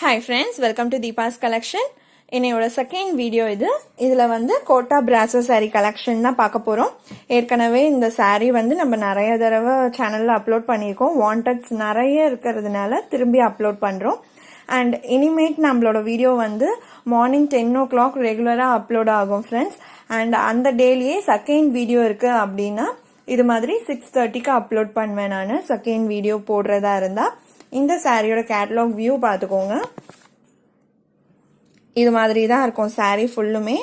Hi friends, welcome to Deepa's collection. என்னோட second video இதுல quota brasso saree collection தான் பார்க்க போறோம். ஏற்கனவே இந்த saree நம்ம நிறைய தடவை சேனல்ல அப்லோட் பண்ணியிருக்கோம். வாண்டட்ஸ் நிறைய இருக்கிறதுனால திரும்பி அப்லோட் பண்றோம். அண்ட் இனிமேட் நம்மளோட வீடியோ மார்னிங் 10 o'clock ரெகுலரா அப்லோட் ஆகும் ஃப்ரெண்ட்ஸ். அண்ட் அந்த டேலியே செகண்ட் வீடியோ இருக்கு அப்படின்னா இது மாதிரி 6:30க்கு அப்லோட் பண்ணுவேன். நான் செகண்ட் வீடியோ போடுறதா இருந்தா இந்த சாரியோட கேட்டலாக் வியூ பார்த்துக்கோங்க. இது மாதிரி தான் இருக்கும் சாரி ஃபுல்லுமே.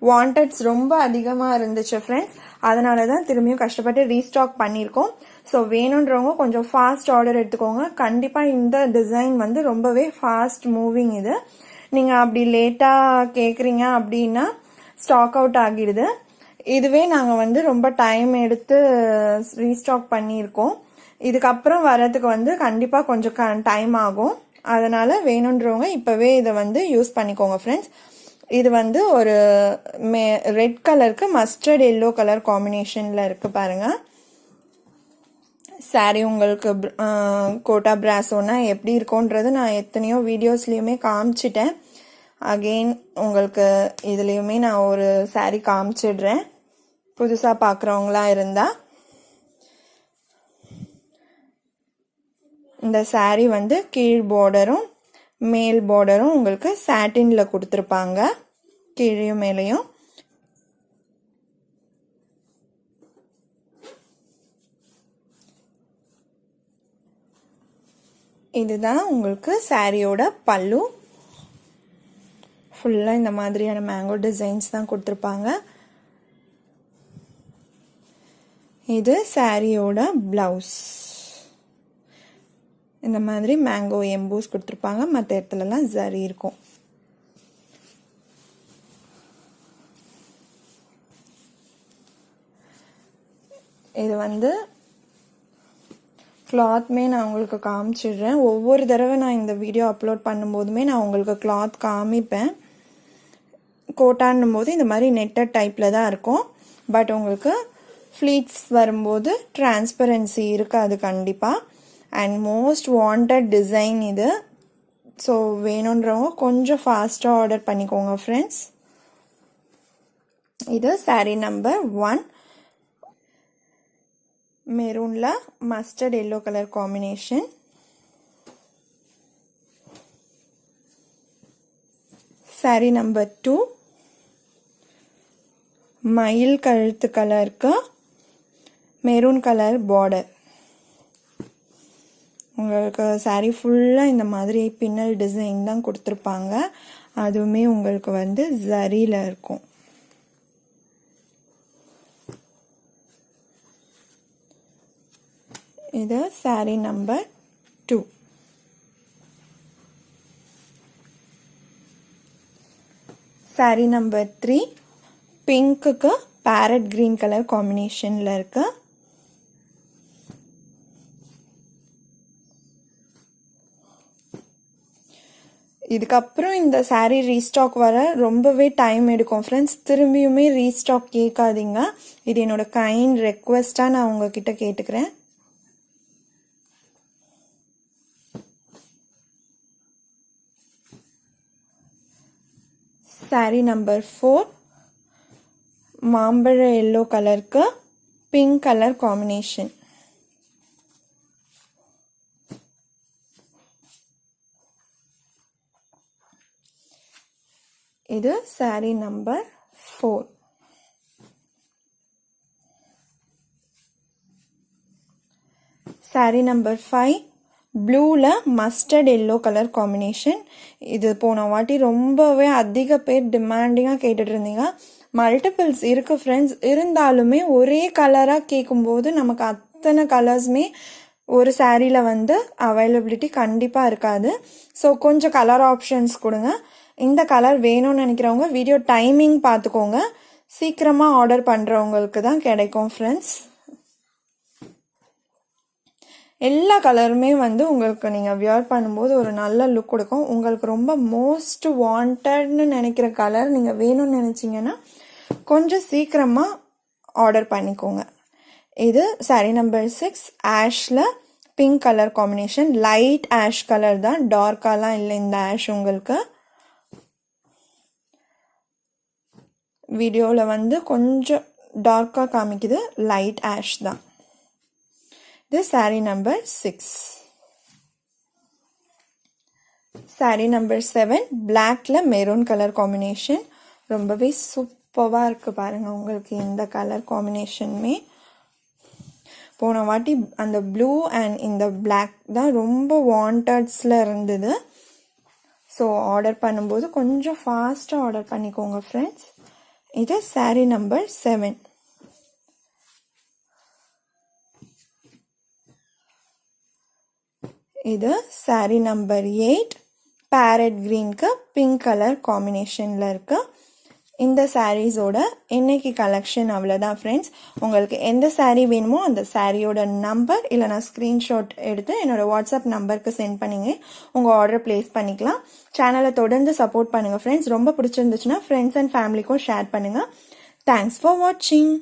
வாண்டட்ஸ் ரொம்ப அதிகமாக இருந்துச்சு ஃப்ரெண்ட்ஸ், அதனால தான் திரும்பியும் கஷ்டப்பட்டு ரீஸ்டாக் பண்ணியிருக்கோம். ஸோ வேணுன்றவங்க கொஞ்சம் ஃபாஸ்ட் ஆர்டர் எடுத்துக்கோங்க. கண்டிப்பாக இந்த டிசைன் ரொம்பவே ஃபாஸ்ட் மூவிங். இது நீங்கள் அப்படி லேட்டாக கேட்குறீங்க அப்படின்னா ஸ்டாக் அவுட் ஆகிடுது. இதுவே நாங்கள் ரொம்ப டைம் எடுத்து ரீஸ்டாக் பண்ணியிருக்கோம். இதுக்கப்புறம் வர்றதுக்கு கண்டிப்பாக கொஞ்சம் டைம் ஆகும். அதனால வேணுன்றவங்க இப்போவே இதை யூஸ் பண்ணிக்கோங்க ஃப்ரெண்ட்ஸ். இது ஒரு ரெட் கலருக்கு மஸ்டர்ட் எல்லோ கலர் காம்பினேஷனில் இருக்கு பாருங்க. சாரி உங்களுக்கு கோட்டா பிராசோனா எப்படி இருக்கும்ன்றது நான் எத்தனையோ வீடியோஸ்லையுமே காமிச்சிட்டேன். அகெயின் உங்களுக்கு இதுலேயுமே நான் ஒரு சாரி காமிச்சிடுறேன். புதுசாக பார்க்குறவங்களா இருந்தால் இந்த சாரி கீழ் பார்டரும் மேல் பார்டரும் உங்களுக்கு சாட்டின்ல கொடுத்துருப்பாங்க, கீழையும் மேலையும். இதுதான் உங்களுக்கு சாரியோட பல்லு. ஃபுல்லா இந்த மாதிரியான மேங்கோ டிசைன்ஸ் தான் கொடுத்துருப்பாங்க. இது சாரியோட பிளவுஸ். இந்த மாதிரி மேங்கோ எம்போஸ் கொடுத்துருப்பாங்க, மற்ற இடத்துலலாம் ஜரி இருக்கும். இது கிளாத்மே நான் உங்களுக்கு காமிச்சிடுறேன். ஒவ்வொரு தடவை நான் இந்த வீடியோ அப்லோட் பண்ணும்போதுமே நான் உங்களுக்கு கிளாத் காமிப்பேன். கோட்டான்னும் போது இந்த மாதிரி நெட்டட் டைப்பில் தான் இருக்கும். பட் உங்களுக்கு ஃப்ளீட்ஸ் வரும்போது டிரான்ஸ்பரன்சி இருக்காது கண்டிப்பாக. அண்ட் மோஸ்ட் வாண்டட் டிசைன் இது. ஸோ வேணுன்றவங்க கொஞ்சம் ஃபாஸ்ட்டாக ஆர்டர் பண்ணிக்கோங்க ஃப்ரெண்ட்ஸ். இது சாரீ நம்பர் 1. மெரூனில் mustard yellow colour combination. Sari number 2 மயில் கழுத்து கலருக்கு மெரூன் கலர் பார்டர். உங்களுக்கு சாரீ ஃபுல்லாக இந்த மாதிரி பின்னல் டிசைன் தான் கொடுத்துருப்பாங்க. அதுவுமே உங்களுக்கு ஜரியில் இருக்கும். இது சாரீ நம்பர் 2. சாரீ நம்பர் 3 பிங்க்குக்கு பேரட் கிரீன் கலர் காம்பினேஷனில் இருக்கு. இதுக்கப்புறம் இந்த சாரீ ரீஸ்டாக் வர ரொம்பவே டைம் எடுக்கும் ஃப்ரெண்ட்ஸ். திரும்பியுமே ரீஸ்டாக் கேட்காதீங்க. இது என்னோட கைண்ட் ரெக்வெஸ்டாக நான் உங்ககிட்ட கேட்டுக்கிறேன். சாரீ நம்பர் 4 மாம்பழ எல்லோ கலருக்கு பிங்க் கலர் காம்பினேஷன். இது சாரீ நம்பர் 4. சாரீ நம்பர் 5 ப்ளூவில் மஸ்டர்ட் எல்லோ கலர் காம்பினேஷன். இது போன வாட்டி ரொம்பவே அதிக பேர் டிமாண்டிங்காக கேட்டுட்டு இருந்தீங்க. மல்டிபிள்ஸ் இருக்கு ஃப்ரெண்ட்ஸ். இருந்தாலுமே ஒரே கலராக கேட்கும்போது நமக்கு அத்தனை கலர்ஸுமே ஒரு சாரியில் அவைலபிலிட்டி கண்டிப்பாக இருக்காது. ஸோ கொஞ்சம் கலர் ஆப்ஷன்ஸ் கொடுங்க. இந்த கலர் வேணும்னு நினைக்கிறவங்க வீடியோ டைமிங் பார்த்துக்கோங்க. சீக்கிரமாக ஆர்டர் பண்ணுறவங்களுக்கு தான் கிடைக்கும் ஃப்ரெண்ட்ஸ். எல்லா கலருமே உங்களுக்கு நீங்கள் வியர் பண்ணும்போது ஒரு நல்ல லுக் கொடுக்கும். உங்களுக்கு ரொம்ப மோஸ்ட் வாண்டட்னு நினைக்கிற கலர் நீங்கள் வேணும்னு நினச்சிங்கன்னா கொஞ்சம் சீக்கிரமாக ஆர்டர் பண்ணிக்கோங்க. இது சாரீ நம்பர் 6 ஆஷில் pink colour combination. Light ash colour தான், டார்க்காலாம் இல்லை இந்த ஆஷ். உங்களுக்கு வீடியோவில் வந்து கொஞ்சம் டார்க்காக காமிக்குது, லைட் ஆஷ் தான். இது சாரீ நம்பர் 6. சாரீ நம்பர் 7 பிளாக்ல மெரூன் கலர் காம்பினேஷன். ரொம்பவே சூப்பராக இருக்குது பாருங்கள் உங்களுக்கு இந்த கலர் காம்பினேஷனுமே. போன வாட்டி அந்த ப்ளூ அண்ட் இந்த பிளாக் தான் ரொம்ப வாண்டட்ஸில் இருந்தது. ஸோ ஆர்டர் பண்ணும்போது கொஞ்சம் ஃபாஸ்ட்டாக ஆர்டர் பண்ணிக்கோங்க ஃப்ரெண்ட்ஸ். இது சாரீ நம்பர் 7. இது சாரீ நம்பர் 8 பேரட் க்ரீனுக்கு பிங்க் கலர் காம்பினேஷனில் இருக்கு. இந்த சாரீஸோட இன்னைக்கு கலெக்ஷன் அவ்வளோதான் ஃப்ரெண்ட்ஸ். உங்களுக்கு எந்த சாரீ வேணுமோ அந்த சாரியோட நம்பர் இல்லைனா ஸ்க்ரீன்ஷாட் எடுத்து என்னோட வாட்ஸ்அப் நம்பருக்கு சென்ட் பண்ணிங்க உங்கள் ஆர்டர் ப்ளேஸ் பண்ணிக்கலாம். சேனலை தொடர்ந்து சப்போர்ட் பண்ணுங்கள் ஃப்ரெண்ட்ஸ். ரொம்ப பிடிச்சிருந்துச்சுன்னா ஃப்ரெண்ட்ஸ் அண்ட் ஃபேமிலிக்கும் ஷேர் பண்ணுங்கள். தேங்க்ஸ் ஃபார் வாட்சிங்.